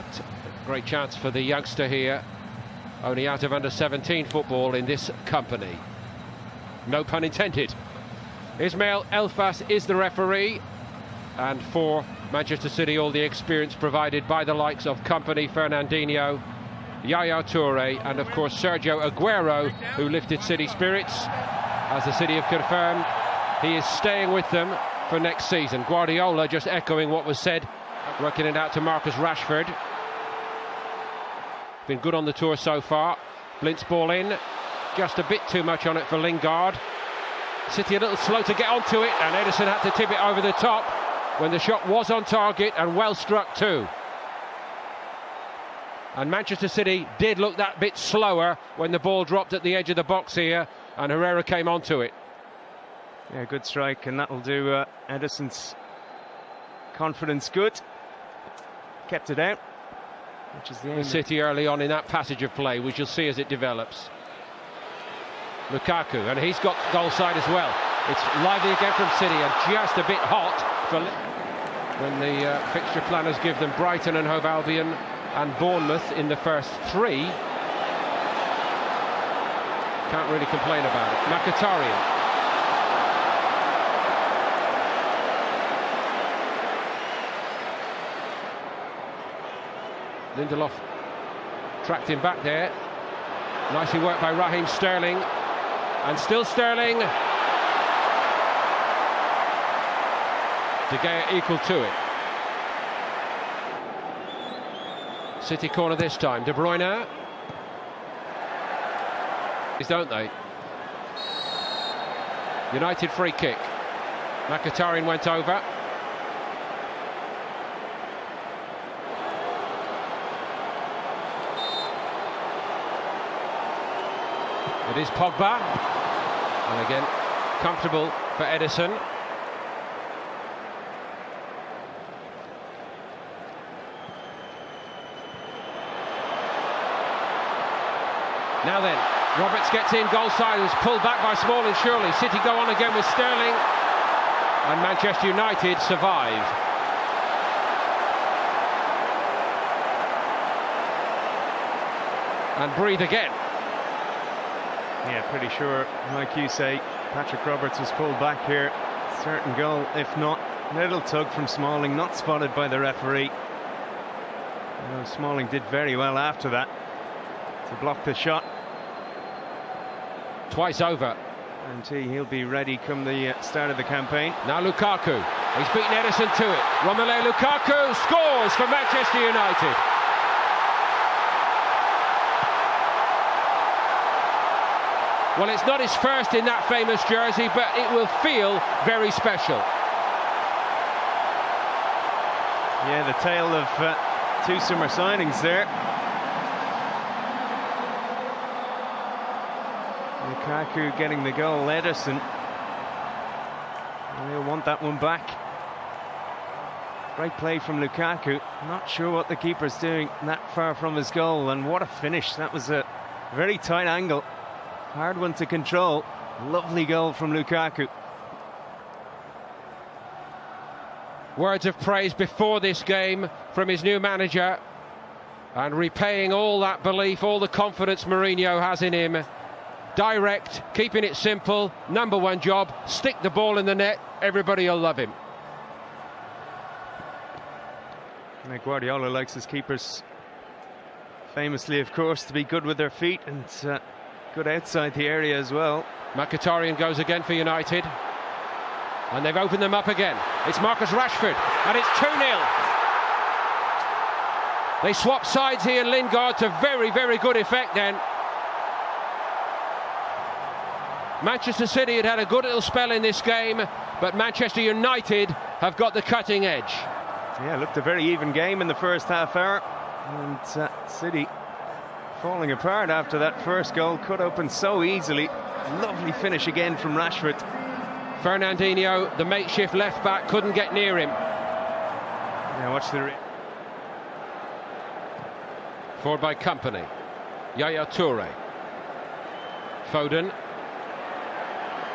But great chance for the youngster here, only out of under-17 football in this company. No pun intended. Ismail Elfas is the referee, and for Manchester City, all the experience provided by the likes of Kompany, Fernandinho, Yaya Toure, and of course Sergio Aguero, who lifted City spirits. As the City have confirmed, he is staying with them for next season. Guardiola just echoing what was said, working it out to Marcus Rashford. Been good on the tour so far. Blintz ball in, just a bit too much on it for Lingard. City a little slow to get onto it, and Ederson had to tip it over the top when the shot was on target and well struck too. And Manchester City did look that bit slower when the ball dropped at the edge of the box here, and Herrera came onto it. Yeah, good strike, and that'll do Ederson's confidence good. Kept it out, which is the aim. City early on in that passage of play, we shall see as it develops. Lukaku, and he's got goal side as well. It's lively again from City, and just a bit hot for when the fixture planners give them Brighton and Hove Albion and Bournemouth in the first three. Can't really complain about it. Mkhitaryan. Lindelof tracked him back there. Nicely worked by Raheem Sterling. And still Sterling. De Gea equal to it. City corner this time. De Bruyne. Don't they? United free kick. Mkhitaryan went over. It is Pogba, and again comfortable for Ederson. Now then, Roberts gets in, goal side, was pulled back by Smalling surely. City go on again with Sterling, and Manchester United survive. And breathe again. Yeah, pretty sure, like you say, Patrick Roberts was pulled back here. Certain goal, if not. Little tug from Smalling, not spotted by the referee. Smalling did very well after that to block the shot. Twice over. And he'll be ready come the start of the campaign. Now Lukaku, he's beaten Ederson to it. Romelu Lukaku scores for Manchester United. Well, it's not his first in that famous jersey, but it will feel very special. Yeah, the tale of two summer signings there. Lukaku getting the goal, Ederson. He'll want that one back. Great play from Lukaku. Not sure what the keeper's doing that far from his goal, and what a finish. That was a very tight angle. Hard one to control. Lovely goal from Lukaku. Words of praise before this game from his new manager, and repaying all that belief, all the confidence Mourinho has in him. Direct, keeping it simple, number one job, stick the ball in the net, everybody will love him. And Guardiola likes his keepers famously, of course, to be good with their feet, and good outside the area as well. Mkhitaryan goes again for United, and they've opened them up again. It's Marcus Rashford, and it's 2-0. They swap sides here, Lingard, to very, very good effect then. Manchester City had a good little spell in this game, but Manchester United have got the cutting edge. Yeah, looked a very even game in the first half hour, and City falling apart after that first goal. Cut open so easily. Lovely finish again from Rashford. Fernandinho, the makeshift left back, couldn't get near him. Now watch the Forward by Kompany. Yaya Toure. Foden.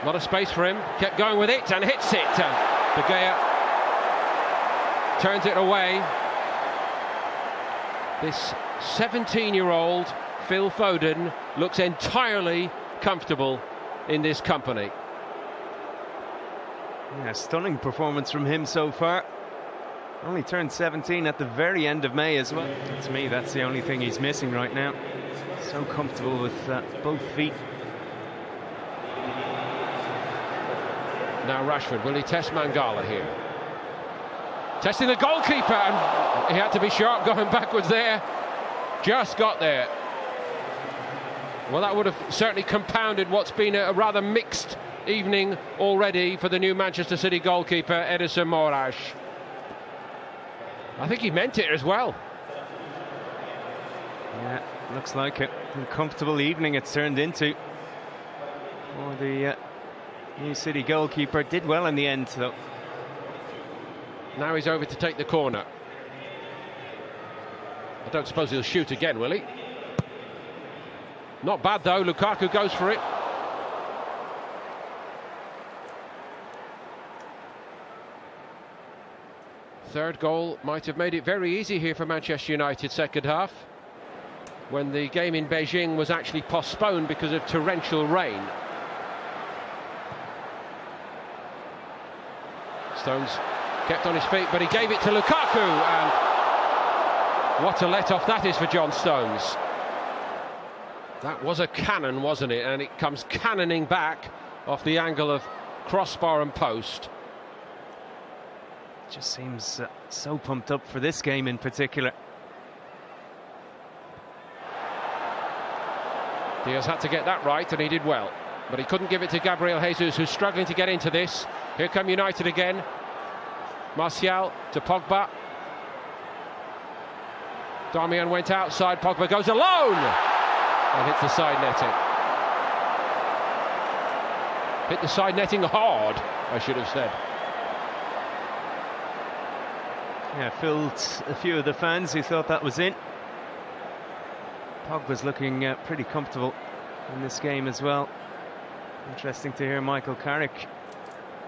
A lot of space for him. Kept going with it and hits it. De Gea turns it away. This 17-year-old Phil Foden looks entirely comfortable in this company. Yeah, stunning performance from him so far. Only turned 17 at the very end of May as well. To me, that's the only thing he's missing right now. So comfortable with both feet. Now Rashford, will he test Mangala here? Testing the goalkeeper, and he had to be sharp going backwards there. Just got there. Well, that would have certainly compounded what's been a rather mixed evening already for the new Manchester City goalkeeper, Edison Moraes. I think he meant it as well. Yeah, looks like it. Uncomfortable evening it's turned into. For the new City goalkeeper. Did well in the end, though. Now he's over to take the corner. I don't suppose he'll shoot again, will he? Not bad, though. Lukaku goes for it. Third goal might have made it very easy here for Manchester United second half, when the game in Beijing was actually postponed because of torrential rain. Stones kept on his feet, but he gave it to Lukaku, and what a let-off that is for John Stones. That was a cannon, wasn't it? And it comes cannoning back off the angle of crossbar and post. Just seems so pumped up for this game in particular. Diaz had to get that right, and he did well. But he couldn't give it to Gabriel Jesus, who's struggling to get into this. Here come United again. Martial to Pogba. Darmian went outside, Pogba goes alone! And hits the side netting. Hit the side netting hard, I should have said. Yeah, filled a few of the fans who thought that was in. Pogba's looking pretty comfortable in this game as well. Interesting to hear Michael Carrick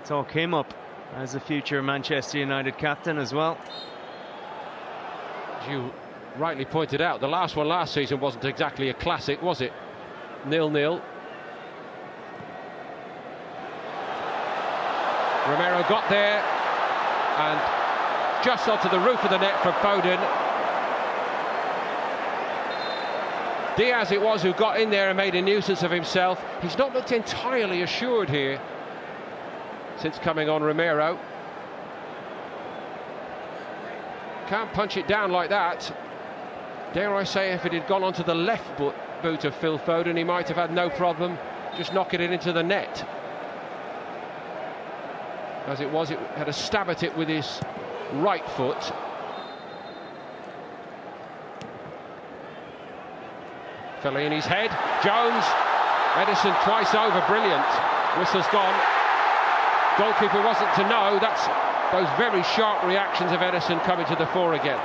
talk him up as a future Manchester United captain as well. As you rightly pointed out, the last one last season wasn't exactly a classic, was it? 0-0. Romero got there and just onto the roof of the net for Foden. Diaz it was who got in there and made a nuisance of himself. He's not looked entirely assured here since coming on Romero. Can't punch it down like that. Dare I say, if it had gone onto the left boot of Phil Foden, he might have had no problem just knocking it into the net. As it was, it had a stab at it with his right foot. Fellaini's head, Jones, Edison twice over, brilliant. Whistle's gone. Goalkeeper wasn't to know. That's those very sharp reactions of Edison coming to the fore again.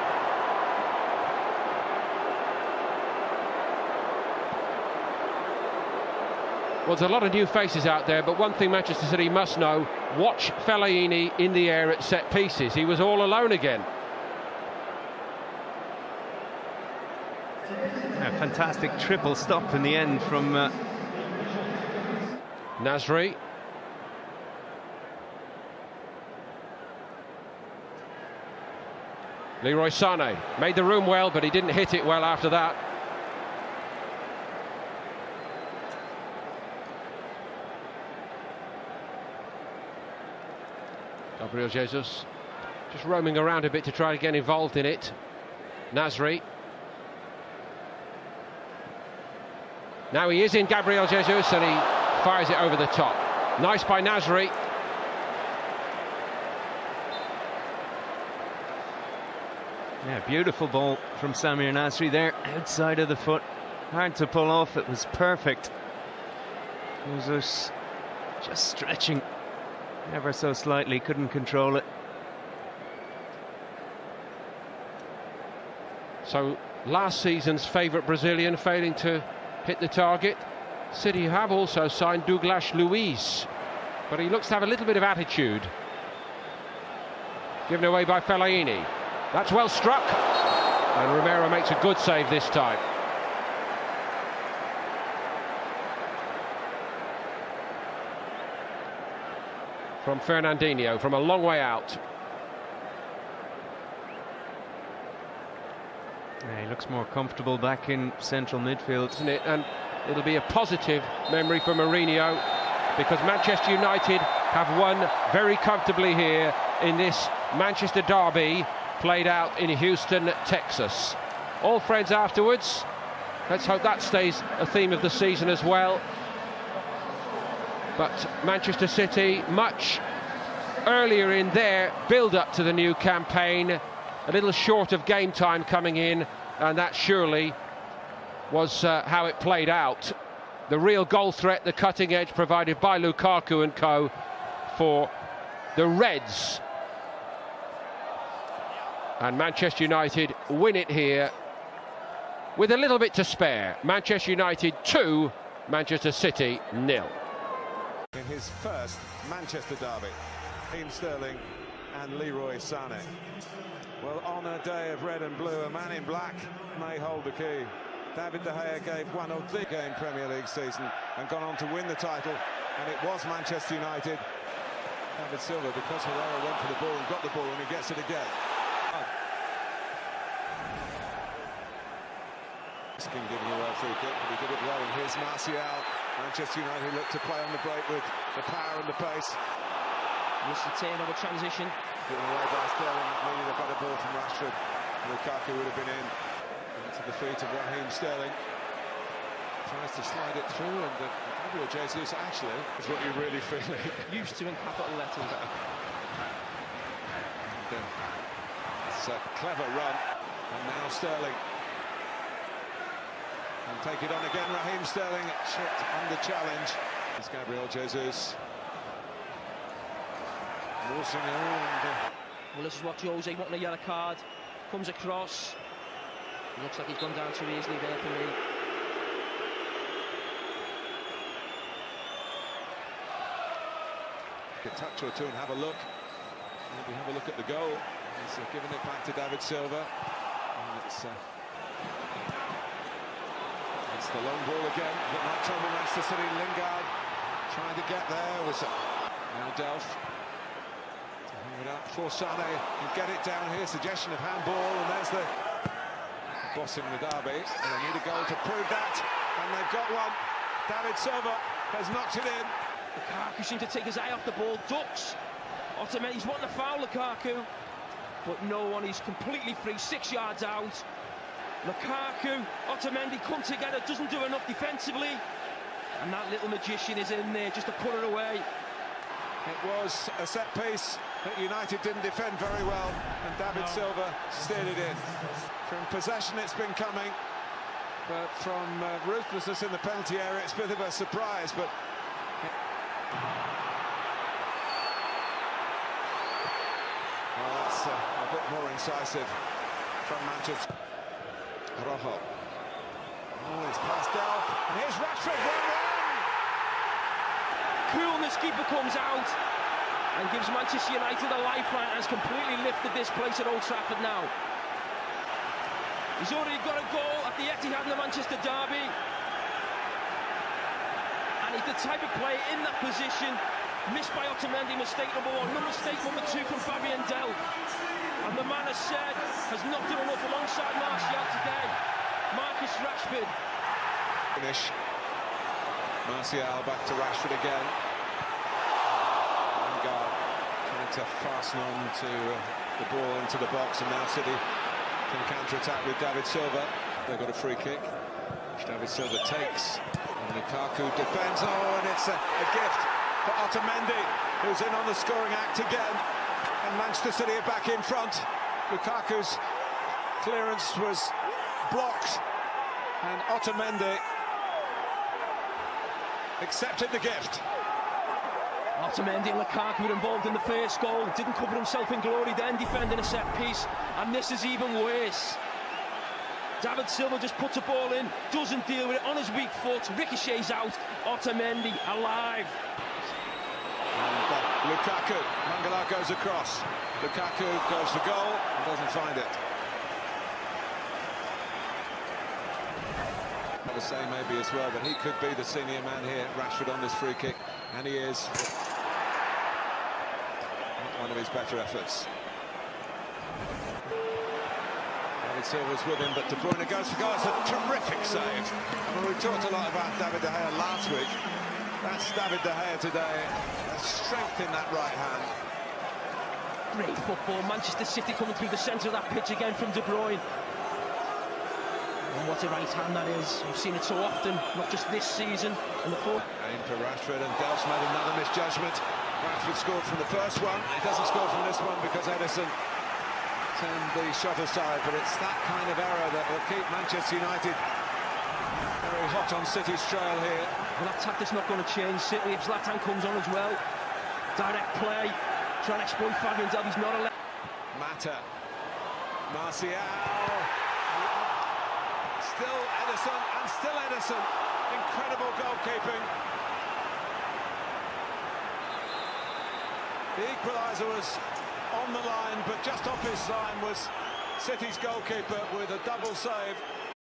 Well, there's a lot of new faces out there, but one thing Manchester City must know: watch Fellaini in the air at set pieces. He was all alone again. A fantastic triple stop in the end from Nasri. Leroy Sané made the room well, but he didn't hit it well after that. Gabriel Jesus just roaming around a bit to try to get involved in it. Nasri. Now he is in, Gabriel Jesus, and he fires it over the top. Nice by Nasri. Yeah, beautiful ball from Samir Nasri there, outside of the foot. Hard to pull off, it was perfect. Jesus just stretching ever so slightly, couldn't control it. So last season's favourite Brazilian failing to hit the target. City have also signed Douglas Luiz, but he looks to have a little bit of attitude. Given away by Fellaini. That's well struck. And Romero makes a good save this time. From Fernandinho, from a long way out. Yeah, he looks more comfortable back in central midfield, Isn't it? And it'll be a positive memory for Mourinho, because Manchester United have won very comfortably here in this Manchester derby played out in Houston, Texas. All friends afterwards. Let's hope that stays a theme of the season as well. But Manchester City, much earlier in their build-up to the new campaign, a little short of game time coming in, and that surely was how it played out. The real goal threat, the cutting edge provided by Lukaku and co for the Reds. And Manchester United win it here with a little bit to spare. Manchester United 2, Manchester City 0. In his first Manchester derby, Raheem Sterling and Leroy Sané. Well, on a day of red and blue, a man in black may hold the key. David De Gea gave one of the game Premier League season and gone on to win the title, and it was Manchester United. David Silva, because Herrera went for the ball and got the ball, and he gets it again. Risking giving away a free kick, but he did it well, and here's Martial. Manchester United look to play on the break with the power and the pace. Missed the turnover transition. Given away by Sterling, needed a better ball from Rashford. Lukaku would have been in. Into the feet of Raheem Sterling. Tries to slide it through, and Gabriel Jesus actually is what you really feel. Used to in capital letters. It's a clever run, and now Sterling. And take it on again, Raheem Sterling, tripped under challenge. It's Gabriel Jesus. Well, this is what Jose wanting a yellow card. Comes across. Looks like he's gone down too easily there for me. A touch or two and have a look. Maybe have a look at the goal. He's giving it back to David Silva. And it's the long ball again, but not trouble. Manchester City. Lingard trying to get there. Was now Delph to hang it up for Sané and get it down here. Suggestion of handball, and there's the bossing the derby. And they need a goal to prove that, and they've got one. David Silva has knocked it in. Lukaku seemed to take his eye off the ball. Ducks. Otamendi's wanting to foul Lukaku, but no one. He's completely free. 6 yards out. Lukaku, Otamendi come together, doesn't do enough defensively, and that little magician is in there just to put it away. It was a set piece that United didn't defend very well, and David Silva steered it in. From possession it's been coming, but from ruthlessness in the penalty area it's a bit of a surprise, but well, that's a bit more incisive from Manchester. Rojo. Oh, it's past Delph, and here's Rashford, 1-1! Coolness keeper comes out and gives Manchester United a lifeline, and has completely lifted this place at Old Trafford now. He's already got a goal at the Etihad in the Manchester derby, and he's the type of player in that position. Missed by Otamendi, mistake number 1, mistake number 2 from Fabian Delph. And the man has said, has not done enough alongside Martial today. Marcus Rashford. Finish. Martial back to Rashford again. Lingard trying to fasten on to the ball into the box, and now City can counter-attack with David Silva. They've got a free kick, which David Silva takes. And Lukaku defends. Oh, and it's a gift for Otamendi, who's in on the scoring act again. And Manchester City are back in front. Lukaku's clearance was blocked, and Otamendi accepted the gift. Otamendi and Lukaku were involved in the first goal. Didn't cover himself in glory, then defending a set piece. And this is even worse. David Silva just puts a ball in, doesn't deal with it on his weak foot, ricochets out. Otamendi alive. And Lukaku, Mangala goes across. Lukaku goes for goal and doesn't find it. I was saying maybe as well, but he could be the senior man here. Rashford on this free kick, and he is. Not one of his better efforts. David Silva's with him, but De Bruyne goes for goal. It's a terrific save. I mean, we talked a lot about David De Gea last week. That's David De Gea today. There's strength in that right hand. Great football. Manchester City coming through the centre of that pitch again from De Bruyne. And what a right hand that is. We've seen it so often, not just this season. And the fourth. Aim for Rashford, and Delph's made another misjudgment. Rashford scored from the first one. He doesn't score from this one because Ederson turned the shot aside, but it's that kind of error that will keep Manchester United very hot on City's trail here. Well, that tactic's not going to change. City, if Zlatan comes on as well, direct play, trying to exploit Fabian Delph. He's not allowed. Mata, Martial, still Ederson, and still Ederson. Incredible goalkeeping. The equaliser was on the line, but just off his line was City's goalkeeper with a double save.